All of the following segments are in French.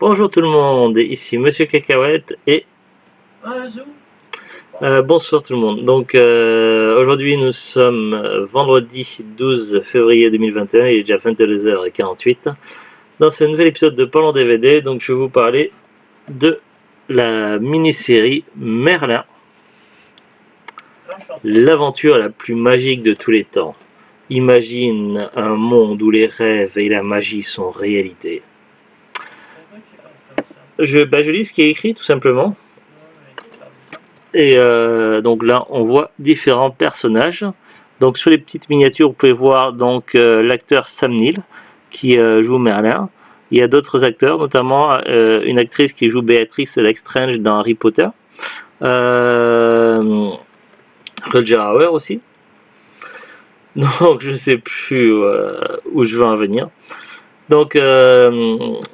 Bonjour tout le monde, ici Monsieur Cacahuète et bonsoir tout le monde. Donc aujourd'hui nous sommes vendredi 12 février 2021, il est déjà 22h48. Dans ce nouvel épisode de Parlons DVD, donc je vais vous parler de la mini-série Merlin, l'aventure la plus magique de tous les temps. Imagine un monde où les rêves et la magie sont réalité. Je lis ce qui est écrit tout simplement. Et donc là on voit différents personnages. Donc sur les petites miniatures vous pouvez voir donc l'acteur Sam Neill qui joue Merlin. Il y a d'autres acteurs, notamment une actrice qui joue Béatrice Lestrange dans Harry Potter. Roger Hauer aussi. Donc je ne sais plus où je veux en venir. Donc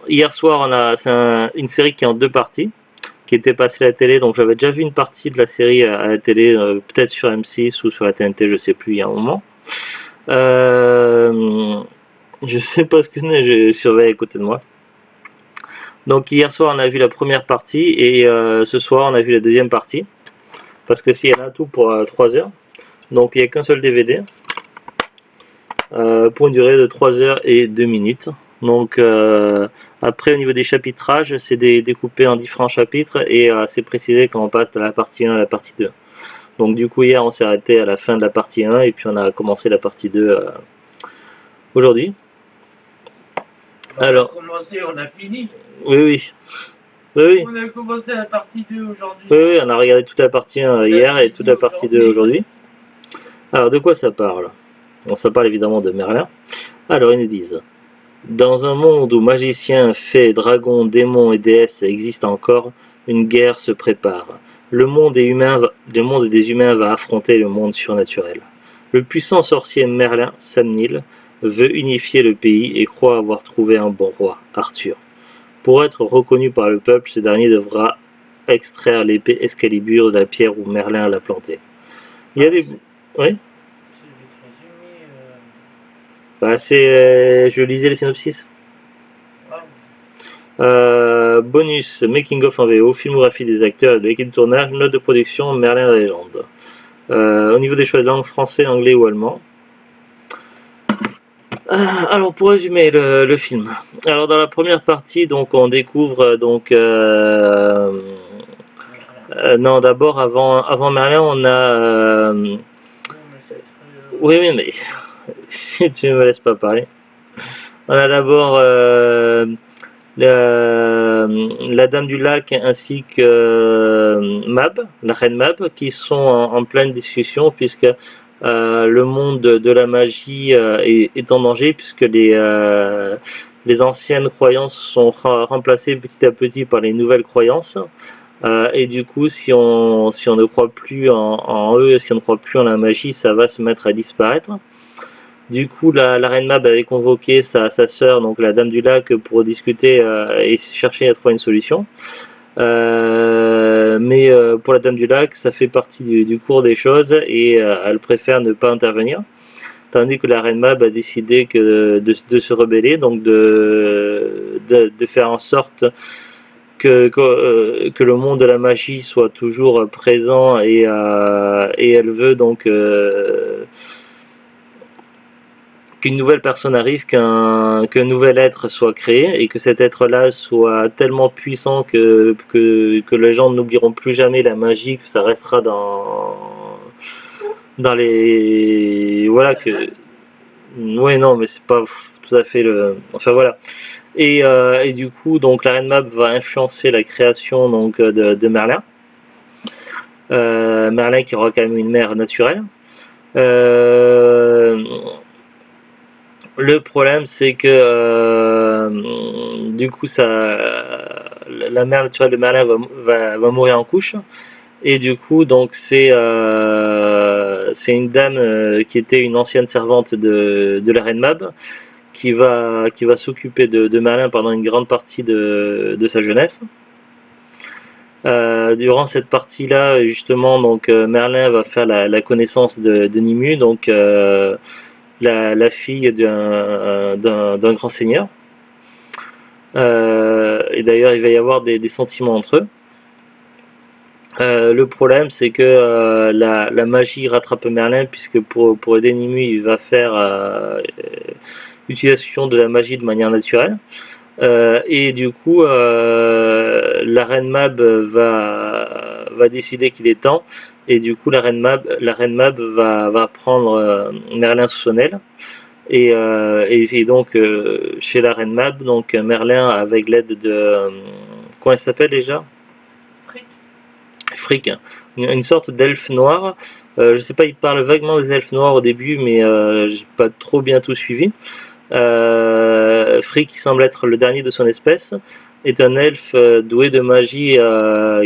hier soir c'est une série qui est en deux parties, qui était passée à la télé, donc j'avais déjà vu une partie de la série à la télé, peut-être sur M6 ou sur la TNT, je sais plus, il y a un moment. Je sais pas ce que c'est, je surveille à côté de moi. Donc hier soir on a vu la première partie et ce soir on a vu la deuxième partie, parce que s'il y en a tout pour 3 heures, donc il n'y a qu'un seul DVD, pour une durée de 3 heures et 2 minutes. Donc après au niveau des chapitrages c'est découpé en différents chapitres et c'est précisé quand on passe de la partie 1 à la partie 2. Donc du coup hier on s'est arrêté à la fin de la partie 1 et puis on a commencé la partie 2 aujourd'hui. Alors, on a commencé, on a fini. Oui. On a commencé la partie 2 aujourd'hui. Oui, on a regardé toute la partie 1 hier et toute la partie 2 aujourd'hui. Alors de quoi ça parle? Bon, ça parle évidemment de Merlin. Alors ils nous disent: dans un monde où magiciens, fées, dragons, démons et déesses existent encore, une guerre se prépare. Le monde des humains va affronter le monde surnaturel. Le puissant sorcier Merlin, Sam Neill, veut unifier le pays et croit avoir trouvé un bon roi, Arthur. Pour être reconnu par le peuple, ce dernier devra extraire l'épée Excalibur de la pierre où Merlin l'a plantée. Il y a des... Oui. Je lisais les synopsis. Bonus, making of en VO, filmographie des acteurs et de l'équipe de tournage, note de production, Merlin la légende. Au niveau des choix de langue, français, anglais ou allemand. Alors pour résumer le film. Alors dans la première partie, donc on découvre donc non, d'abord avant Merlin, on a oui mais si tu ne me laisses pas parler. On a d'abord la Dame du Lac ainsi que Mab, la reine Mab, qui sont en pleine discussion puisque le monde de la magie est en danger, puisque les anciennes croyances sont remplacées petit à petit par les nouvelles croyances. Et du coup, si on ne croit plus en eux, si on ne croit plus en la magie, ça va se mettre à disparaître. Du coup, la reine Mab avait convoqué sa sœur, donc la Dame du Lac, pour discuter et chercher à trouver une solution. Mais pour la Dame du Lac, ça fait partie du cours des choses et elle préfère ne pas intervenir. Tandis que la reine Mab a décidé de se rebeller, donc de faire en sorte que le monde de la magie soit toujours présent et elle veut donc qu'une nouvelle personne arrive, qu'un nouvel être soit créé et que cet être-là soit tellement puissant que les gens n'oublieront plus jamais la magie, que ça restera dans les... Voilà que... Oui, non, mais c'est pas tout à fait le... Enfin voilà. Et du coup, donc la reine Mab va influencer la création donc de Merlin. Merlin qui aura quand même une mère naturelle. Le problème c'est que du coup la mère naturelle de Merlin va mourir en couche, et du coup donc c'est une dame qui était une ancienne servante de la reine Mab qui va s'occuper de Merlin pendant une grande partie de sa jeunesse. Durant cette partie là justement donc Merlin va faire la connaissance de Nimue, donc la fille d'un grand seigneur. d'ailleurs, il va y avoir des sentiments entre eux. Le problème, c'est que la magie rattrape Merlin, puisque pour aider Nimue, il va faire utilisation de la magie de manière naturelle. Et du coup, la reine Mab va décider qu'il est temps, et du coup, la reine Mab va prendre Merlin sous son aile. Et donc, chez la reine Mab, donc Merlin, avec l'aide de. Comment elle s'appelle déjà? Frick, une sorte d'elfe noir. Je sais pas, il parle vaguement des elfes noirs au début, mais j'ai pas trop bien tout suivi. Frick, qui semble être le dernier de son espèce, est un elfe doué de magie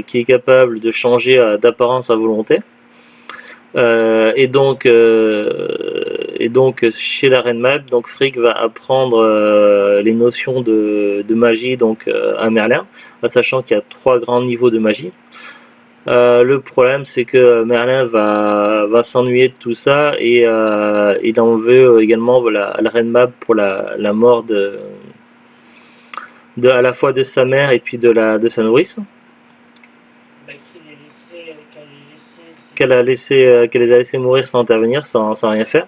qui est capable de changer d'apparence à volonté. Et donc chez la reine Mab, donc Frick va apprendre les notions de magie donc à Merlin, sachant qu'il y a 3 grands niveaux de magie. Le problème, c'est que Merlin va s'ennuyer de tout ça, et il en veut également à la reine Mab pour la mort à la fois de sa mère et puis de sa nourrice. Qu'elle les a laissés mourir sans intervenir, sans rien faire.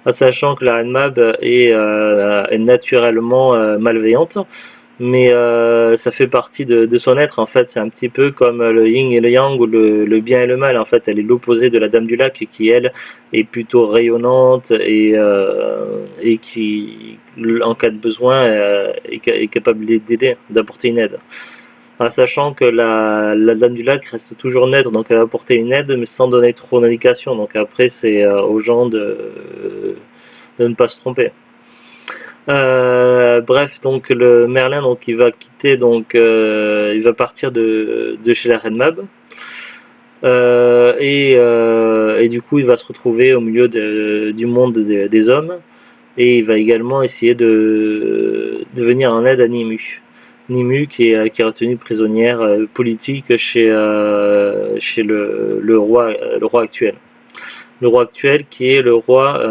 Sachant que la reine Mab est naturellement malveillante, mais ça fait partie de son être. En fait, c'est un petit peu comme le yin et le yang, ou le bien et le mal. En fait, elle est l'opposé de la Dame du Lac, qui elle est plutôt rayonnante, et qui, en cas de besoin, est capable d'aider, d'apporter une aide. Sachant que la Dame du Lac reste toujours neutre, donc elle va apporter une aide, mais sans donner trop d'indications. Donc après, c'est aux gens de ne pas se tromper. Bref, donc le Merlin, donc il va quitter, donc il va partir de chez la reine Mab, et du coup il va se retrouver au milieu du monde des hommes, et il va également essayer de venir en aide à Nimue. Nimue qui est retenue prisonnière politique chez le roi actuel. Le roi actuel qui est le roi.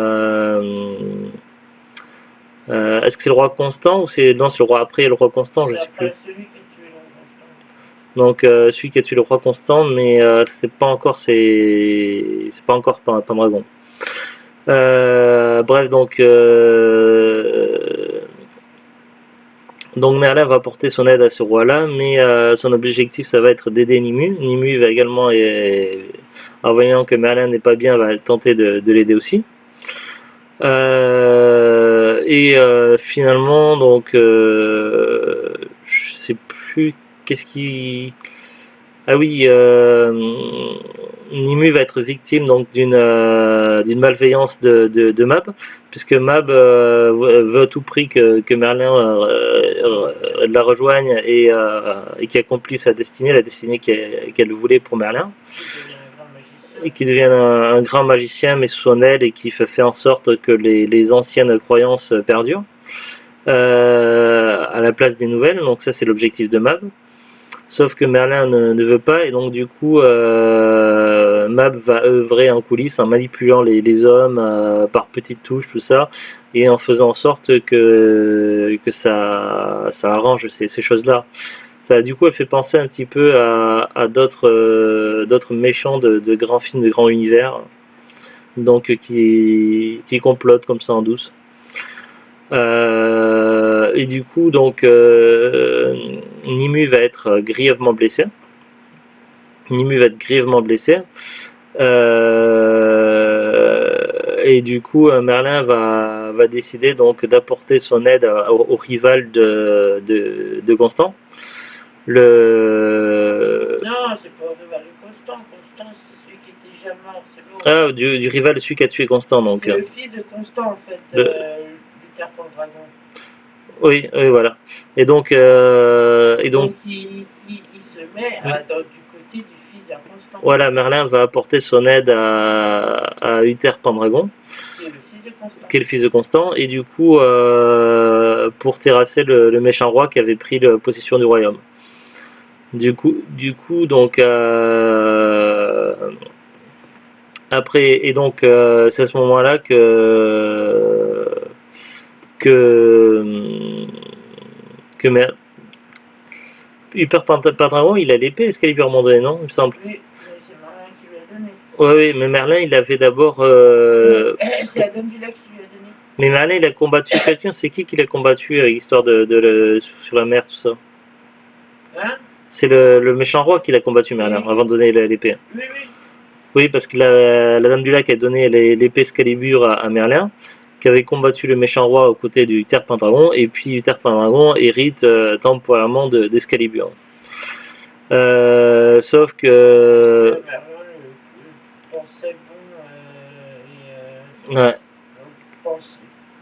Est-ce que c'est le roi Constant, ou c'est le roi après le roi Constant, je sais plus. Donc celui qui a tué le roi Constant, mais c'est pas encore Pendragon. Bref, donc Merlin va apporter son aide à ce roi-là, mais son objectif, ça va être d'aider Nimue. Nimue va également, en voyant que Merlin n'est pas bien, va tenter de l'aider aussi. Finalement, donc je sais plus qu'est-ce qui. Ah oui, Nimue va être victime donc d'une malveillance de Mab, puisque Mab veut à tout prix que Merlin la rejoigne, et qui accomplit sa destinée, la destinée qu'elle voulait pour Merlin, et qui devient un grand magicien, mais sous son aile, et qui fait en sorte que les anciennes croyances perdurent à la place des nouvelles. Donc ça, c'est l'objectif de Mab. Sauf que Merlin ne veut pas, et donc du coup Mab va œuvrer en coulisses en manipulant les hommes par petites touches, tout ça, et en faisant en sorte que ça arrange ces choses-là. Ça, du coup, elle fait penser un petit peu à d'autres méchants de grands films, de grands univers, donc qui complotent comme ça en douce. Et du coup, donc Nimue va être grièvement blessé. Et du coup, Merlin va décider donc d'apporter son aide au rival de Constant. Non, c'est pas le rival de Constant. Constant, c'est celui qui était déjà mort. Du rival, celui qui a tué Constant, donc. C'est le fils de Constant, en fait, Uther Pendragon. Oui, voilà. Et donc il se met du côté du fils de Constant. Voilà, Merlin va apporter son aide à Uther Pendragon, qui est le fils de Constant, et du coup pour terrasser le méchant roi qui avait pris possession du royaume. Du coup donc après, et donc c'est à ce moment-là que Uther Pendragon, il a l'épée Excalibur à un moment donné, non? Il me semble. Oui, mais c'est Merlin qui lui a donné. Oui, mais Merlin, il avait d'abord... C'est la Dame du Lac qui lui a donné. Mais Merlin, il a combattu quelqu'un. C'est qui l'a combattu, histoire sur la mer, tout ça? Hein? C'est le méchant roi qui l'a combattu, Merlin, avant de donner l'épée. Oui, oui. Oui, parce que la Dame du Lac a donné l'épée Excalibur à Merlin, qui avait combattu le méchant roi aux côtés du Uther Pendragon, et puis Uther Pendragon hérite temporairement d'Excalibur. Sauf que... Merlin pensait bon Ouais.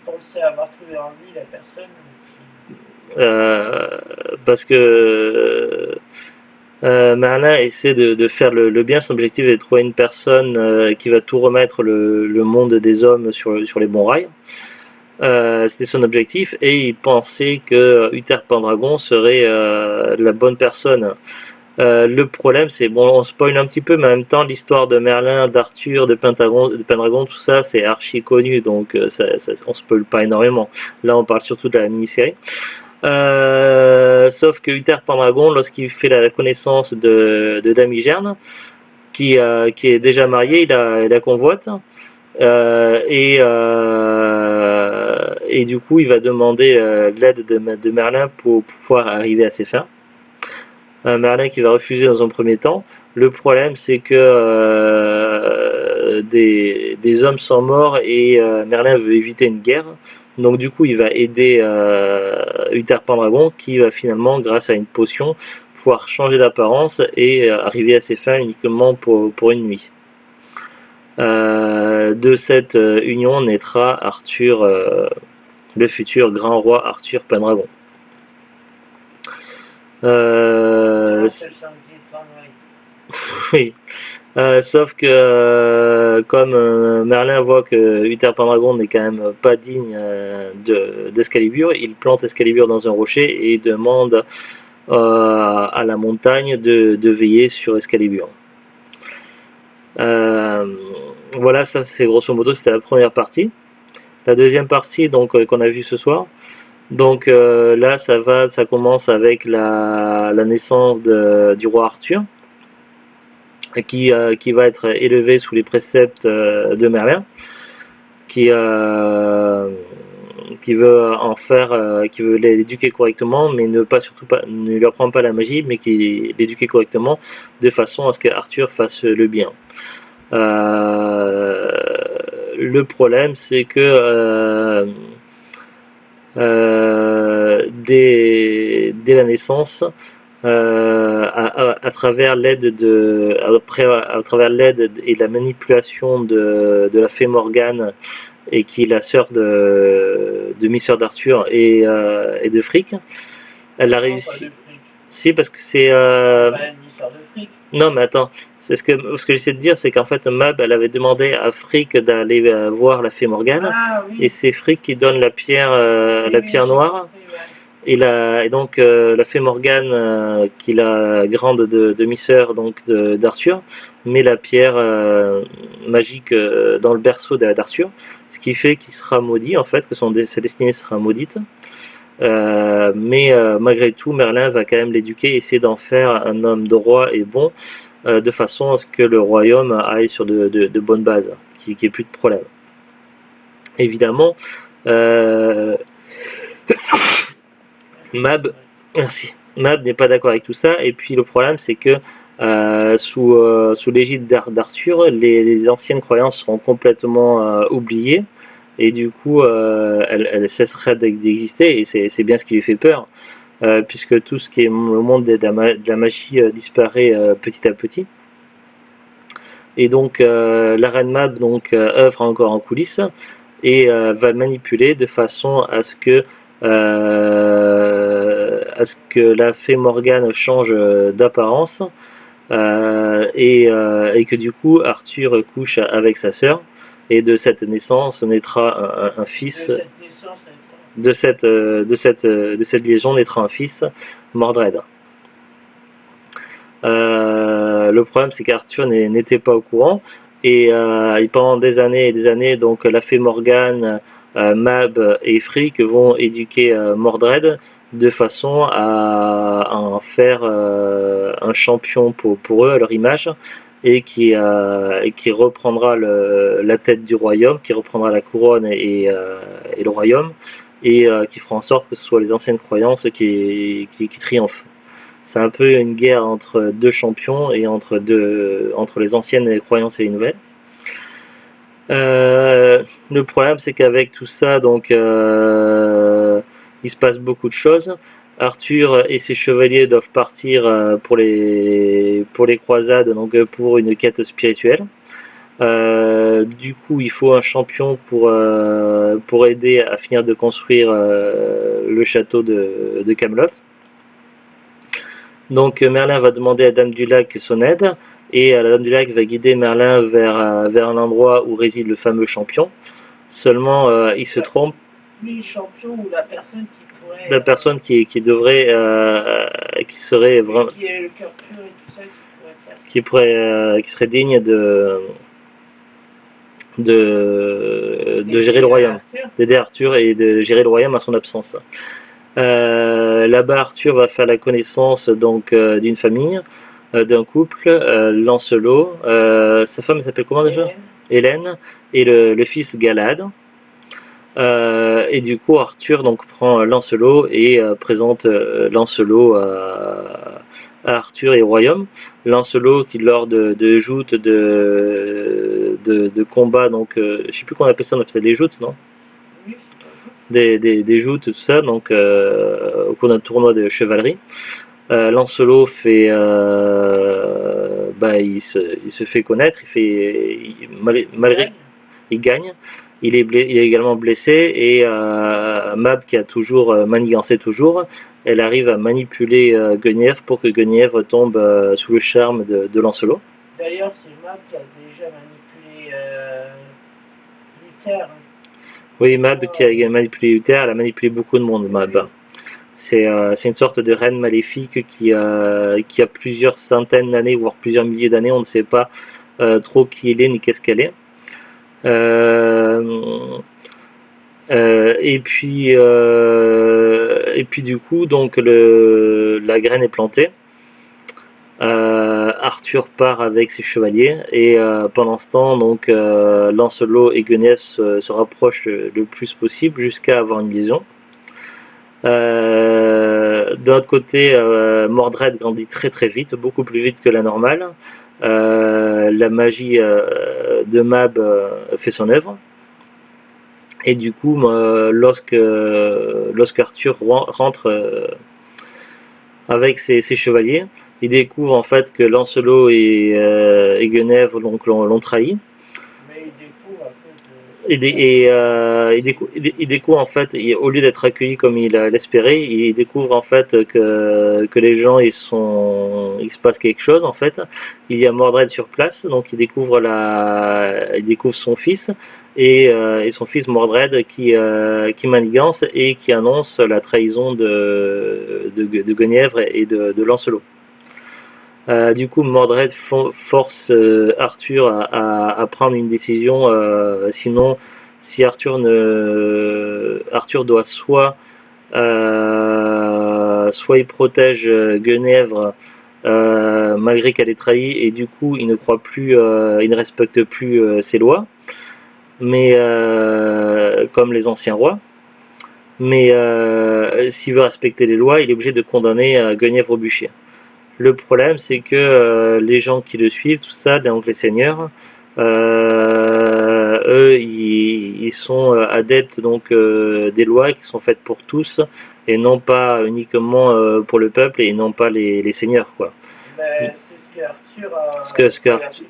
pensait avoir trouvé en lui la personne. Parce que Merlin essaie de faire le bien. Son objectif est de trouver une personne qui va tout remettre le monde des hommes sur les bons rails. C'était son objectif, et il pensait que Uther Pendragon serait la bonne personne. Le problème, c'est, bon, on spoil un petit peu, mais en même temps, l'histoire de Merlin, d'Arthur, de Pendragon, tout ça, c'est archi connu, donc on spoil pas énormément. Là, on parle surtout de la mini-série. Sauf que Uther Pendragon, lorsqu'il fait la connaissance de Damigerne, qui est déjà marié, il a convoite. Et du coup, il va demander l'aide de Merlin pour pouvoir arriver à ses fins. Merlin qui va refuser dans un premier temps. Le problème, c'est que des hommes sont morts, et Merlin veut éviter une guerre. Donc du coup, il va aider Uther Pendragon, qui va finalement, grâce à une potion, pouvoir changer d'apparence et arriver à ses fins uniquement pour une nuit. De cette union naîtra Arthur, le futur grand roi Arthur Pendragon. Oui. Sauf que comme Merlin voit que Uther Pendragon n'est quand même pas digne d'Excalibur, il plante Excalibur dans un rocher et demande à la montagne de veiller sur Excalibur. Voilà, ça c'est grosso modo, c'était la première partie. La deuxième partie, donc qu'on a vue ce soir. Donc là, ça commence avec la naissance du roi Arthur, qui va être élevé sous les préceptes de Merlin, qui veut l'éduquer correctement, mais ne lui apprend pas la magie, mais qui l'éduquer correctement de façon à ce qu'Arthur fasse le bien. Le problème, c'est que dès la naissance, à travers l'aide et la manipulation de la fée Morgane, et qui est la sœur de demi-sœur d'Arthur et de Frigg, elle a réussi. Si, parce que c'est non, mais attends, c'est ce que j'essaie de dire, c'est qu'en fait Mab, elle avait demandé à Frigg d'aller voir la fée Morgane, oui. Et c'est Frigg qui donne la pierre, pierre noire. Et donc la fée Morgane, qui est la grande demi-sœur donc d'Arthur, met la pierre magique dans le berceau d'Arthur, ce qui fait qu'il sera maudit, en fait, que sa destinée sera maudite. Mais malgré tout, Merlin va quand même l'éduquer, essayer d'en faire un homme droit et bon, de façon à ce que le royaume aille sur de bonnes bases, qu'il n'y ait plus de problème. Évidemment, Mab n'est pas d'accord avec tout ça, et puis le problème, c'est que sous l'égide d'Arthur, les anciennes croyances seront complètement oubliées, et du coup elle cesserait d'exister, et c'est bien ce qui lui fait peur, puisque tout ce qui est le monde de la magie disparaît petit à petit. Et donc la reine Mab œuvre encore en coulisses, et va manipuler de façon à ce que la fée Morgane change d'apparence, et que du coup Arthur couche avec sa sœur, et de cette naissance naîtra un fils. De cette liaison naîtra un fils, Mordred. Le problème, c'est qu'Arthur n'était pas au courant, et pendant des années et des années, donc la fée Morgane, Mab et Frigg vont éduquer Mordred de façon à en faire un champion pour eux, à leur image, et qui reprendra la tête du royaume, qui reprendra la couronne et le royaume, et qui fera en sorte que ce soit les anciennes croyances qui triomphent. C'est un peu une guerre entre deux champions et entre les anciennes croyances et les nouvelles. Le problème, c'est qu'avec tout ça, donc il se passe beaucoup de choses. Arthur et ses chevaliers doivent partir pour les croisades, donc pour une quête spirituelle. Du coup, il faut un champion pour aider à finir de construire le château de Camelot. Donc Merlin va demander à Dame du Lac son aide, et la Dame du Lac va guider Merlin vers un endroit où réside le fameux champion. Seulement, il se trompe. Le champion ou la personne qui pourrait... La personne qui devrait... qui serait vraiment... Qui est le cœur pur et tout ça, qui pourrait faire... qui serait digne de gérer le royaume, d'aider Arthur et de gérer le royaume à son absence. Là-bas, Arthur va faire la connaissance donc d'une famille, d'un couple, Lancelot, sa femme s'appelle comment déjà? Hélène, et le fils Galad. Et du coup, Arthur donc prend Lancelot et présente Lancelot à Arthur et au royaume. Lancelot qui lors de joutes de combat, donc je sais plus comment on appelle ça des joutes, non? Des joutes, tout ça, donc au cours d'un tournoi de chevalerie. Lancelot fait, il se fait connaître, il gagne. Il est également blessé, et Mab, qui a toujours manigancé elle arrive à manipuler Guenièvre pour que Guenièvre tombe sous le charme de Lancelot. D'ailleurs, c'est Mab qui a déjà manipulé Luther. Oui, Mab qui a manipulé Luther, elle a manipulé beaucoup de monde, Mab. C'est une sorte de reine maléfique qui a plusieurs centaines d'années, voire plusieurs milliers d'années, on ne sait pas trop qui elle est ni qu'est-ce qu'elle est. Et puis du coup, donc la graine est plantée. Arthur part avec ses chevaliers, et pendant ce temps, donc Lancelot et Guenièvre se rapprochent le plus possible jusqu'à avoir une liaison. De l'autre côté, Mordred grandit très très vite, beaucoup plus vite que la normale. La magie de Mab fait son œuvre, et du coup, lorsque Arthur rentre avec ses chevaliers, il découvre en fait que Lancelot et Guenièvre l'ont trahi. Il découvre en fait, au lieu d'être accueilli comme il l'espérait, il découvre en fait que les gens il se passe quelque chose en fait. Il y a Mordred sur place, donc il découvre son fils, et son fils Mordred qui manigance et qui annonce la trahison de Guenièvre et de Lancelot. Du coup, Mordred force Arthur à prendre une décision, sinon, si Arthur doit soit il protège Guenièvre malgré qu'elle est trahie, et du coup il ne respecte plus ses lois, mais comme les anciens rois. Mais s'il veut respecter les lois, il est obligé de condamner Guenièvre au bûcher. Le problème, c'est que les gens qui le suivent, tout ça, donc les seigneurs, eux, ils sont adeptes donc des lois qui sont faites pour tous, et non pas uniquement pour le peuple, et non pas les seigneurs, quoi. Mais c'est ce que Arthur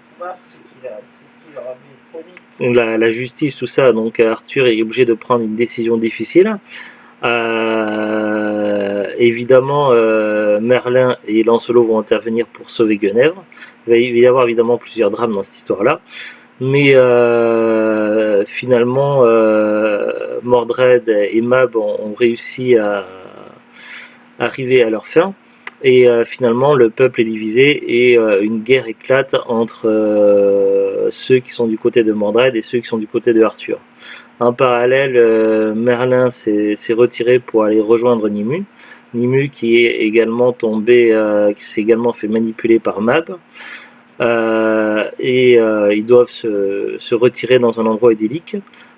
la justice, tout ça, donc Arthur est obligé de prendre une décision difficile. Évidemment, Merlin et Lancelot vont intervenir pour sauver Guenièvre. Il va y avoir évidemment plusieurs drames dans cette histoire-là, mais finalement, Mordred et Mab ont réussi à arriver à leur fin, et finalement le peuple est divisé, et une guerre éclate entre ceux qui sont du côté de Mordred et ceux qui sont du côté de Arthur. En parallèle, Merlin s'est retiré pour aller rejoindre Nimue. Nimue qui est également tombé, qui s'est également fait manipuler par Mab. Ils doivent se retirer dans un endroit idyllique.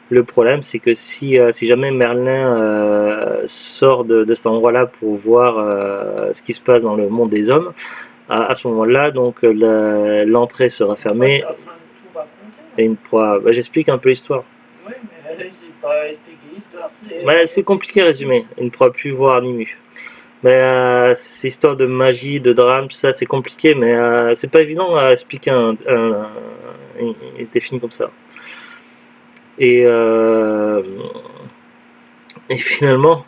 Le problème, c'est que si jamais Merlin sort de cet endroit-là pour voir ce qui se passe dans le monde des hommes, à ce moment-là, donc l'entrée sera fermée. Et j'explique un peu l'histoire. Oui, mais j'ai pas expliqué l'histoire. C'est compliqué à résumer. Il ne pourra plus voir Nimue. Mais ces histoires de magie, de drame, tout ça, c'est compliqué, mais c'est pas évident à expliquer des films comme ça. Et finalement,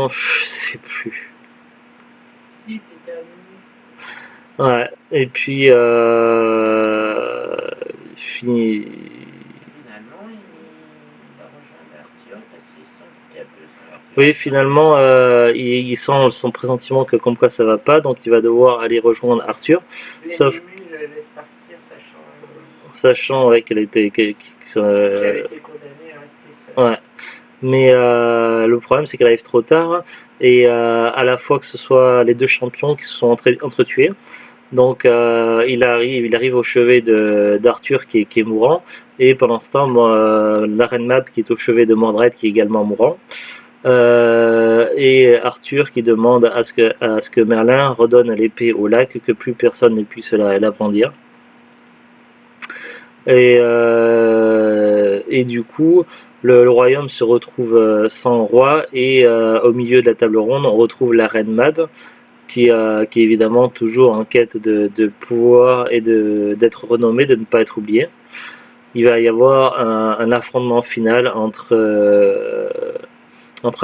je sais plus. Si, ouais. Et puis finalement, il va rejoindre Arthur parce qu'ils sont un peu sur Arthur. Oui, finalement, il sent son pressentiment que comme quoi ça va pas, donc il va devoir aller rejoindre Arthur. Sauf Nimue le laisse partir, sachant qu'elle était qu'elle était condamnée à rester seule. Ouais. Mais le problème, c'est qu'elle arrive trop tard, et à la fois que ce soit les deux champions qui se sont entretués. Donc il arrive au chevet d'Arthur qui est mourant, et pendant ce temps, la reine Mab qui est au chevet de Mordred qui est également mourant. Et Arthur qui demande à ce que Merlin redonne l'épée au lac, que plus personne ne puisse la brandir. Et du coup, le royaume se retrouve sans roi, et au milieu de la table ronde, on retrouve la reine Mab, qui est évidemment toujours en quête de pouvoir et d'être renommée, de ne pas être oubliée. Il va y avoir un affrontement final entre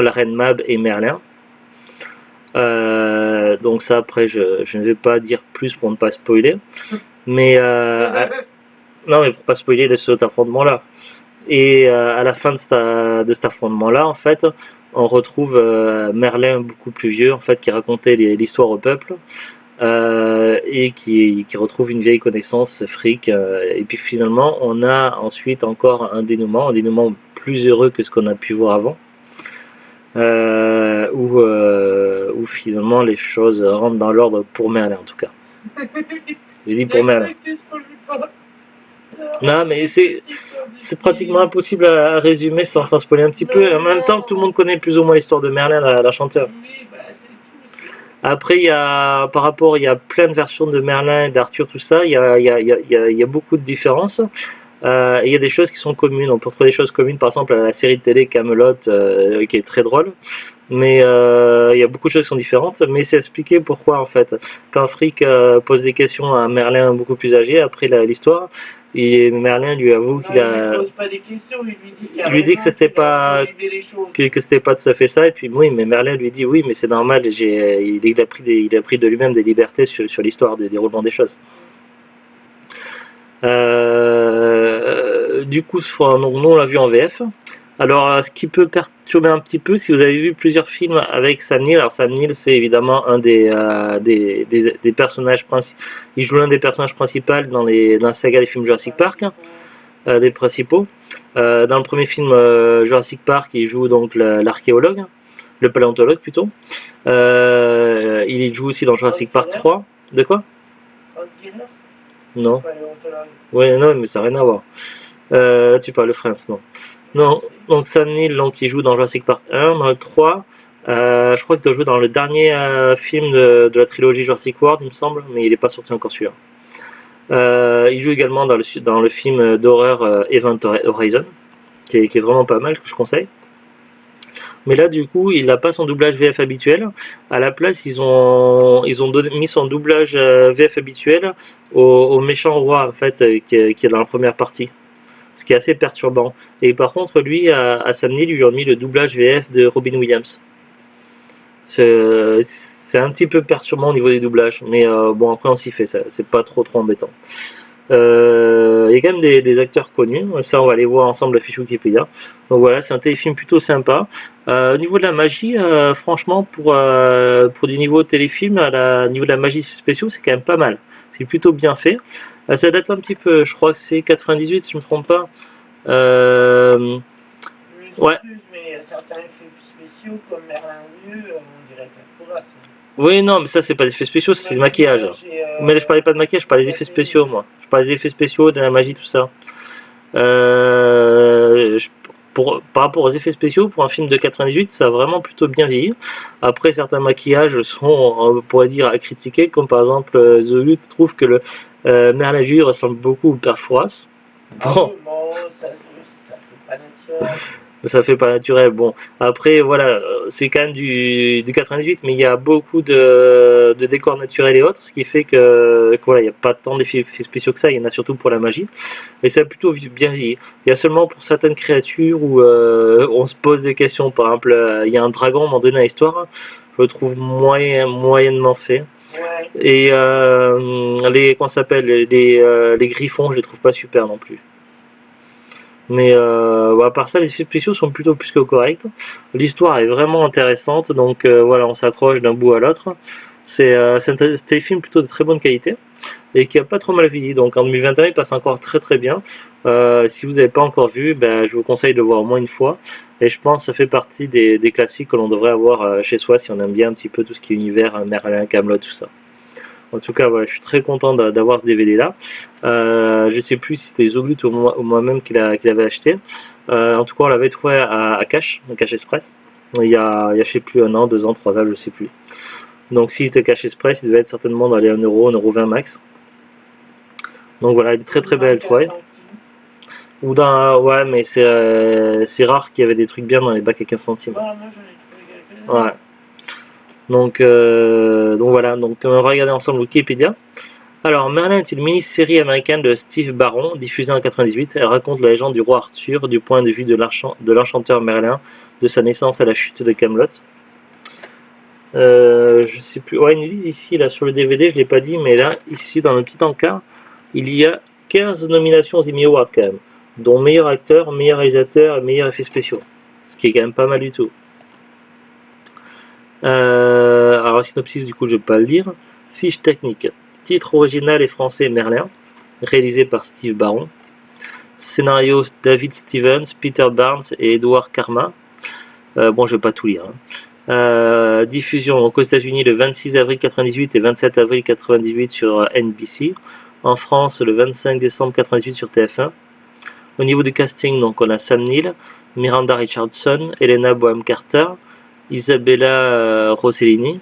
la reine Mab et Merlin. Donc ça, après, je ne vais pas dire plus pour ne pas spoiler. Mais non, mais pour pas spoiler de cet affrontement-là. Et à la fin de cet affrontement-là, en fait, on retrouve Merlin beaucoup plus vieux, en fait, qui racontait l'histoire au peuple, et qui retrouve une vieille connaissance, Frick. Et puis finalement, on a ensuite encore un dénouement plus heureux que ce qu'on a pu voir avant. Où finalement les choses rentrent dans l'ordre pour Merlin, en tout cas. J'ai dit pour Merlin. Non, mais c'est pratiquement impossible à résumer sans spoiler un petit peu. En même temps, tout le monde connaît plus ou moins l'histoire de Merlin, la chanteuse. Après, il y a plein de versions de Merlin, d'Arthur, tout ça. Il y a beaucoup de différences. Il y a des choses qui sont communes. On peut trouver des choses communes, par exemple à la série de télé Camelot, qui est très drôle. Mais il y a beaucoup de choses qui sont différentes. Mais c'est expliqué pourquoi, en fait. Quand Frick pose des questions à Merlin beaucoup plus âgé après l'histoire, et Merlin lui avoue qu'il a. Il pose pas des questions, il lui dit que c'était pas tout à fait ça, et puis oui, mais Merlin lui dit oui, mais c'est normal, il a pris de lui-même des libertés sur l'histoire des déroulement des choses. Du coup, donc, nous on l'a vu en VF. Alors, ce qui peut perturber un petit peu, si vous avez vu plusieurs films avec Sam Neill, alors Sam Neill c'est évidemment un des personnages principaux, il joue l'un des personnages principaux dans la saga des films Jurassic Park, des principaux. Dans le premier film Jurassic Park, il joue donc l'archéologue, le paléontologue plutôt. Il joue aussi dans Jurassic Park 3. De quoi? Non. Ouais, non, mais ça n'a rien à voir. Tu parles de France, non. Non, donc Sam Neill, donc, il joue dans Jurassic Park 1, dans le 3, je crois qu'il doit jouer dans le dernier film de la trilogie Jurassic World, il me semble, mais il n'est pas sorti encore celui-là. Il joue également dans le film d'horreur Event Horizon, qui est vraiment pas mal, que je conseille. Mais là, du coup, il n'a pas son doublage VF habituel. À la place, ils ont mis son doublage VF habituel au méchant roi, en fait, qui est dans la première partie. Ce qui est assez perturbant. Et par contre, lui, à Sam Neill, lui ont mis le doublage VF de Robin Williams. C'est un petit peu perturbant au niveau des doublages, mais bon, après on s'y fait, c'est pas trop embêtant. Il y a quand même des acteurs connus, ça on va aller voir ensemble la fiche Wikipédia. Donc voilà, c'est un téléfilm plutôt sympa. Au niveau de la magie, franchement, pour du niveau téléfilm, niveau de la magie spéciaux, c'est quand même pas mal. C'est plutôt bien fait. Ça date un petit peu, je crois que c'est 98 si je ne me trompe pas. Oui, Ouais. plus, mais il y a certains effets spéciaux comme Merlin Vieux, on dirait Kakura. Oui, non, mais ça, c'est pas des effets spéciaux, c'est le maquillage. Mais je parlais pas de maquillage, je parlais des effets spéciaux, moi. Je parlais des effets spéciaux, de la magie, tout ça. Par rapport aux effets spéciaux, pour un film de 98, ça a vraiment plutôt bien vieilli. Après, certains maquillages sont, on pourrait dire, à critiquer, comme par exemple, The Lutte trouve que le Merlin Vieux ressemble beaucoup au Père Fouras. Bon, Ça fait pas naturel. ça fait pas naturel. Bon, après, voilà, c'est quand même du 98, mais il y a beaucoup de décors naturels et autres, ce qui fait que voilà, il n'y a pas tant d'effets spéciaux que ça, il y en a surtout pour la magie. Et ça a plutôt bien vieilli. Il y a seulement pour certaines créatures où on se pose des questions. Par exemple, il y a un dragon, à un moment donné dans l'histoire, je le trouve moyennement fait. Ouais. Et comment ça s'appelle, les griffons, je les trouve pas super non plus. Mais à part ça, les effets spéciaux sont plutôt plus que corrects. L'histoire est vraiment intéressante, donc voilà, on s'accroche d'un bout à l'autre. C'est un téléfilm plutôt de très bonne qualité et qui a pas trop mal vieilli. Donc en 2021, il passe encore très très bien. Si vous n'avez pas encore vu, ben, je vous conseille de le voir au moins une fois. Et je pense que ça fait partie des classiques que l'on devrait avoir chez soi si on aime bien un petit peu tout ce qui est univers, Merlin, Camelot, tout ça. En tout cas, voilà, je suis très content d'avoir ce DVD là. Je sais plus si c'était Zoglut ou moi-même qui l'avait acheté. En tout cas, on l'avait trouvé à Cash Express. Je sais plus, 1 an, 2 ans, 3 ans, je sais plus. Donc s'il était Cash Express, il devait être certainement dans les 1€, 1,20€ max. Donc voilà, une très très belle toile. Ou ouais, mais c'est rare qu'il y avait des trucs bien dans les bacs à 15 centimes. Ouais. Donc voilà, donc on va regarder ensemble Wikipédia. Alors, Merlin est une mini-série américaine de Steve Barron, diffusée en 98. Elle raconte la légende du roi Arthur du point de vue de l'enchanteur Merlin, de sa naissance à la chute de Camelot. Je sais plus. Ouais, ils nous disent ici, là, sur le DVD, je l'ai pas dit, mais là, ici, dans le petit encart, il y a 15 nominations aux Emmy Awards quand même, dont meilleur acteur, meilleur réalisateur et meilleur effet spéciaux. Ce qui est quand même pas mal du tout. Alors, synopsis, du coup, je vais pas le lire. Fiche technique. Titre original et français Merlin, réalisé par Steve Barron. Scénario David Stevens, Peter Barnes et Edward Karma. Bon, je vais pas tout lire. Diffusion donc aux États-Unis le 26 avril 98 et 27 avril 98 sur NBC. En France le 25 décembre 98 sur TF1. Au niveau du casting, donc on a Sam Neill, Miranda Richardson, Helena Bonham Carter, Isabella Rossellini,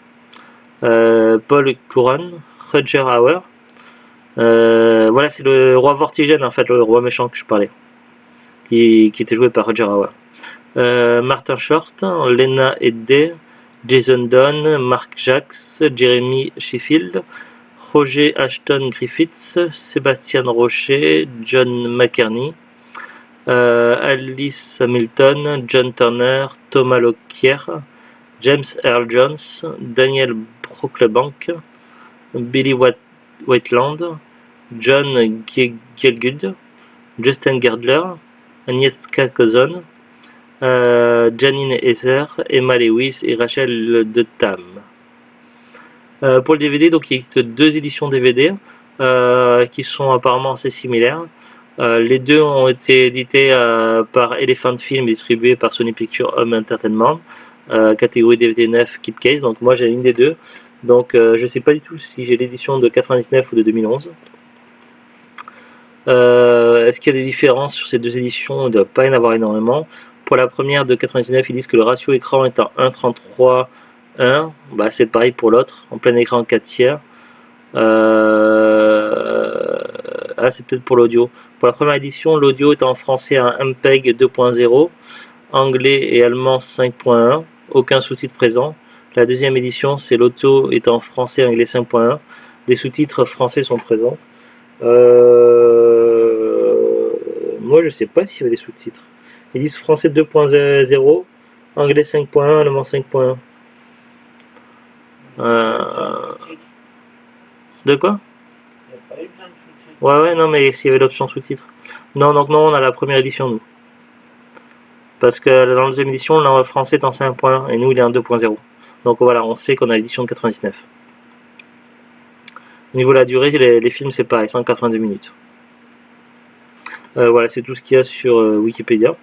Paul Curran, Roger Hauer. Voilà, c'est le roi Vortigène en fait, le roi méchant que je parlais, qui était joué par Roger Hauer. Martin Short, Lena Headey, Jason Dunn, Mark Jacks, Jeremy Sheffield, Roger Ashton Griffiths, Sébastien Rocher, John McKerney, Alice Hamilton, John Turner, Thomas Lockyer, James Earl Jones, Daniel Brooklebank, Billy Whiteland, John Gielgud, Justin Girdler, Agnieszka Kozon, Janine Esser, Emma Lewis et Rachel de Tam. Pour le DVD, donc il existe 2 éditions DVD qui sont apparemment assez similaires. Les 2 ont été édités par Elephant Film et distribués par Sony Pictures Home Entertainment, catégorie DVD 9 Keep Case. Donc moi j'ai une des 2. Donc je sais pas du tout si j'ai l'édition de 99 ou de 2011. Est-ce qu'il y a des différences sur ces 2 éditions? Il ne doit pas y en avoir énormément. Pour la première de 99, ils disent que le ratio écran est en 1:33:1. Bah, c'est pareil pour l'autre, en plein écran 4/3. Ah, c'est peut-être pour l'audio. Pour la première édition, l'audio est en français à MPEG 2.0, anglais et allemand 5.1, aucun sous-titre présent. La deuxième édition, c'est l'audio est en français et anglais 5.1, des sous-titres français sont présents. Moi, je sais pas s'il y a des sous-titres. Ils disent français 2.0, anglais 5.1, allemand 5.1. De quoi? Ouais, non, mais s'il y avait l'option sous-titres. Non, donc non, on a la première édition, nous. Parce que dans la deuxième édition, le français est en 5.1 et nous, il est en 2.0. Donc voilà, on sait qu'on a l'édition de 99. Au niveau de la durée, les films, c'est pareil, 182 minutes. Voilà, c'est tout ce qu'il y a sur Wikipédia.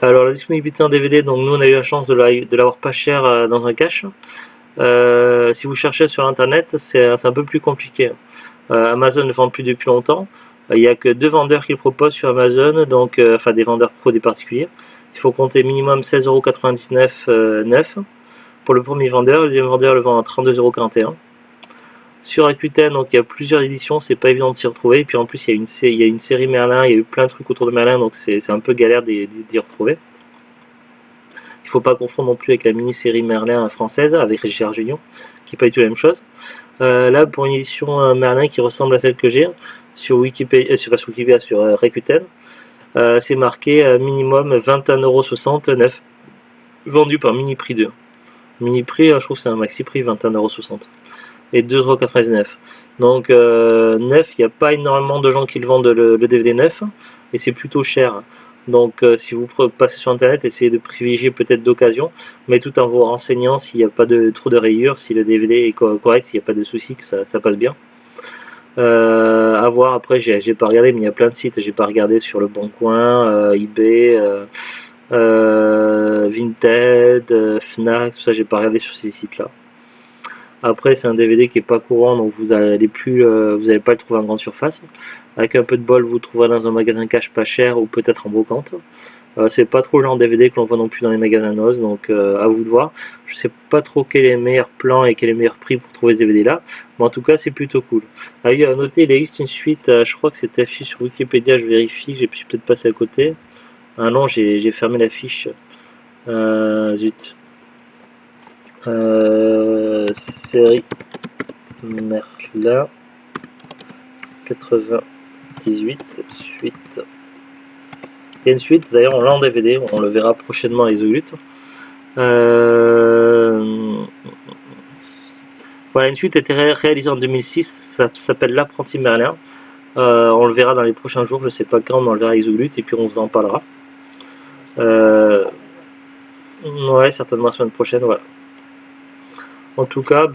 Alors la disponibilité en DVD, donc nous on a eu la chance de l'avoir pas cher dans un cache. Si vous cherchez sur internet, c'est un peu plus compliqué. Amazon ne vend plus depuis longtemps. Il n'y a que 2 vendeurs qui le proposent sur Amazon, donc enfin des vendeurs pro, des particuliers. Il faut compter minimum 16,99 € neuf pour le premier vendeur. Le deuxième vendeur le vend à 32,41 €. Sur Rakuten, donc il y a plusieurs éditions, c'est pas évident de s'y retrouver. Et puis en plus, il y a une série Merlin, il y a eu plein de trucs autour de Merlin, donc c'est un peu galère d'y retrouver. Il ne faut pas confondre non plus avec la mini-série Merlin française, avec Richard Junior, qui n'est pas du tout la même chose. Là, pour une édition Merlin qui ressemble à celle que j'ai sur Wikipédia, sur Rakuten, c'est marqué minimum 21,69 €, vendu par Mini Prix 2. Mini Prix, je trouve que c'est un maxi prix, 21,60 € et 2,99 €. Donc neuf, il n'y a pas énormément de gens qui le vendent le DVD neuf, et c'est plutôt cher. Donc si vous passez sur internet, essayez de privilégier peut-être d'occasion, mais tout en vous renseignant s'il n'y a pas trop de rayures, si le DVD est correct, s'il n'y a pas de soucis, que ça passe bien. À voir, après j'ai pas regardé, mais il y a plein de sites, j'ai pas regardé sur le Bon Coin, eBay, Vinted, Fnac, tout ça, j'ai pas regardé sur ces sites là. Après c'est un DVD qui est pas courant, donc vous allez pas le trouver en grande surface. Avec un peu de bol, vous le trouverez dans un magasin cash pas cher ou peut-être en brocante. C'est pas trop le genre de DVD que l'on voit non plus dans les magasins NOS, donc à vous de voir. Je sais pas trop quel est le meilleur plan et quel est le meilleur prix pour trouver ce DVD là, mais en tout cas c'est plutôt cool. Ah oui, à noter, il existe une suite, je crois que c'est affiché sur Wikipédia, je vérifie, j'ai peut-être passé à côté. Ah non, j'ai fermé la fiche. Zut. Série Merlin 98 suite. Il y a une suite, d'ailleurs on l'a en DVD, on le verra prochainement à Isolut. Voilà, une suite a été réalisée en 2006, ça s'appelle L'Apprenti Merlin. On le verra dans les prochains jours, je sais pas quand, mais on le verra à Isolut et puis on vous en parlera. Ouais, certainement la semaine prochaine, voilà. En tout cas,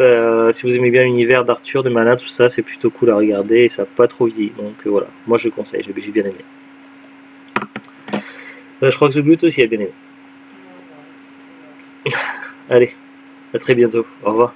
si vous aimez bien l'univers d'Arthur, de Merlin, tout ça, c'est plutôt cool à regarder et ça n'a pas trop vieilli. Donc voilà, moi je conseille, j'ai bien aimé. Je crois que The Boot aussi a bien aimé. Allez, à très bientôt, au revoir.